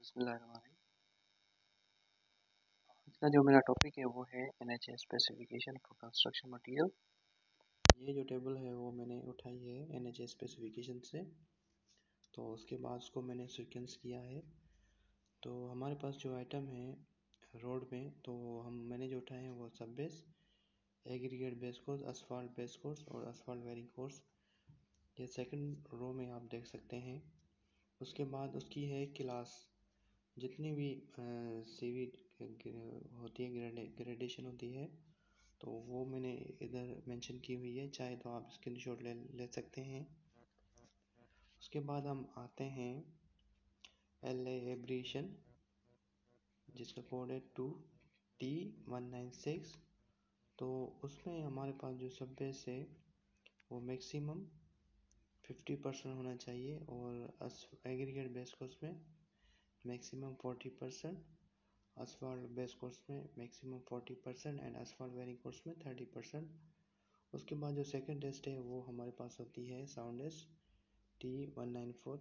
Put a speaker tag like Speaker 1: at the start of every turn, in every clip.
Speaker 1: बिस्मिल्लाहिर्रहमानिर्रहीम। आज का जो मेरा टॉपिक है वो है NHA specification for construction material. ये जो टेबल है वो मैंने उठाई है NHA स्पेसिफिकेशन से, तो उसके बाद उसको मैंने सीक्वेंस किया है। तो हमारे पास जो आइटम है रोड में, तो मैंने जो उठाए हैं वो सब base, aggregate base course, asphalt base course और असफाल्ट वेयरिंग कोर्स। ये सेकंड रो में आप देख सकते हैं। उसके बाद उसकी है क्लास, जितनी भी सीवी होती है, ग्रेडेशन होती है, तो वो मैंने इधर मेंशन की हुई है, चाहे तो आप स्क्रीनशॉट ले सकते हैं। उसके बाद हम आते हैं LA एब्रेशन, जिसका कोड है 2T196। तो उसमें हमारे पास जो सब बेस है वो मैक्सिमम 50% होना चाहिए, और एग्रीगेट बेस कोर्स में मैक्सिमम 40%, असफाल्ट बेस कोर्स में maximum 40% and asphalt wearing course में 30%। उसके बाद जो सेकंड टेस्ट है वो हमारे पास होती है साउंडनेस T194।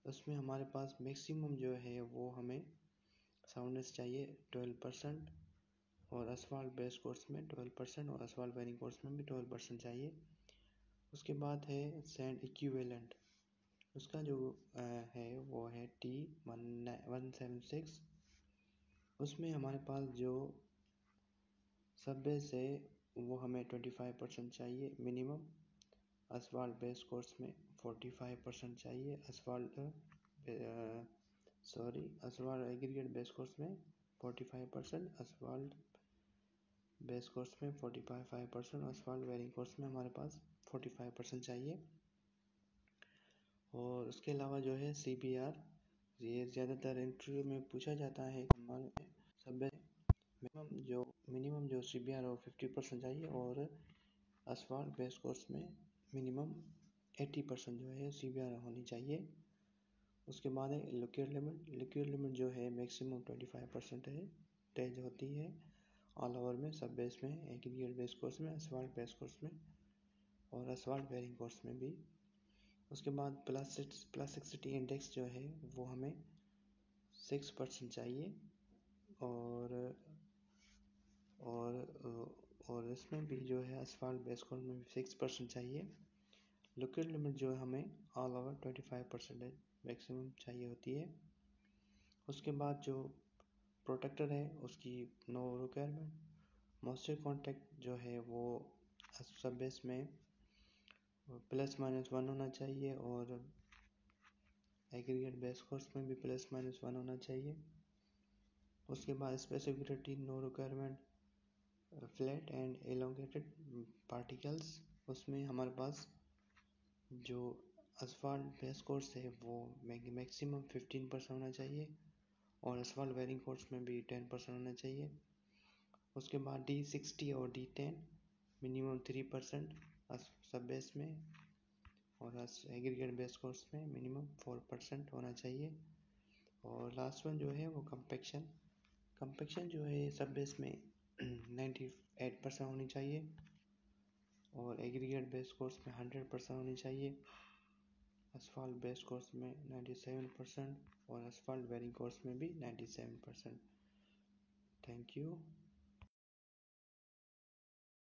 Speaker 1: उसमें हमारे पास मैक्सिमम जो है वो हमें साउंडनेस चाहिए 12%, और असफाल्ट बेस कोर्स में 12% और असफाल्ट वेयरिंग कोर्स में भी 12% चाहिए। उसके बाद है सैंड इक्विवेलेंट, उसका जो है वो है T176। उसमें हमारे पास जो सब बेस है वो हमें 25% चाहिए मिनिमम, असफाल्ट बेस कोर्स में 45% चाहिए, असफाल्ट एग्रीगेट बेस कोर्स में 45%, असफाल्ट बेस कोर्स में 45%, असफाल्ट वेयरिंग कोर्स में हमारे पास 45% चाहिए। और उसके अलावा जो है CBR, ये ज़्यादातर इंटरव्यू में पूछा जाता है। हमारे सब मिनिमम जो CBR हो 50% चाहिए, और असफाल्ट बेस कोर्स में मिनिमम 80% जो है CBR होनी चाहिए। उसके बाद है लिक्विड लिमिट जो है मैक्सिमम 25% है, तेज होती है ऑल ओवर में, सब बेस में, एग्रीगेट बेस कोर्स में, असफाल्ट बेस कोर्स में और असफाल्ट वेयरिंग कोर्स में भी। उसके बाद प्लास्टिसिटी इंडेक्स जो है वो हमें 6% चाहिए, और और इसमें भी जो है असफाल्ट बेस कोर्स में 6% चाहिए। लिक्विड लिमिट जो है हमें ऑल ओवर 25% मैक्सिमम चाहिए होती है। उसके बाद जो प्रोटेक्टर है उसकी नो रिक्वायरमेंट। मॉइस्चर कांटेक्ट जो है वो सब बेस में +-1 होना चाहिए, और एग्रीगेट बेस कोर्स में भी +-1 होना चाहिए। उसके बाद specific no requirement flat and elongated particles. उसमें हमारे पास जो असफाल्ट बेस कोर्स है वो मैक्सिमम 15% होना चाहिए, और असफाल्ट वेयरिंग कोर्स में भी 10% होना चाहिए। उसके बाद D60 और D10 मिनिमम 3% सब बेस में, और एग्रीगेट बेस कोर्स में मिनिमम 4% होना चाहिए। और लास्ट वन जो है वो कंपेक्शन जो है सब बेस में 98% होनी चाहिए, और एग्रीगेट बेस कोर्स में 100% होनी चाहिए, असफाल्ट बेस कोर्स में 97% और असफाल्ट वेयरिंग कोर्स में भी 97%। Thank you.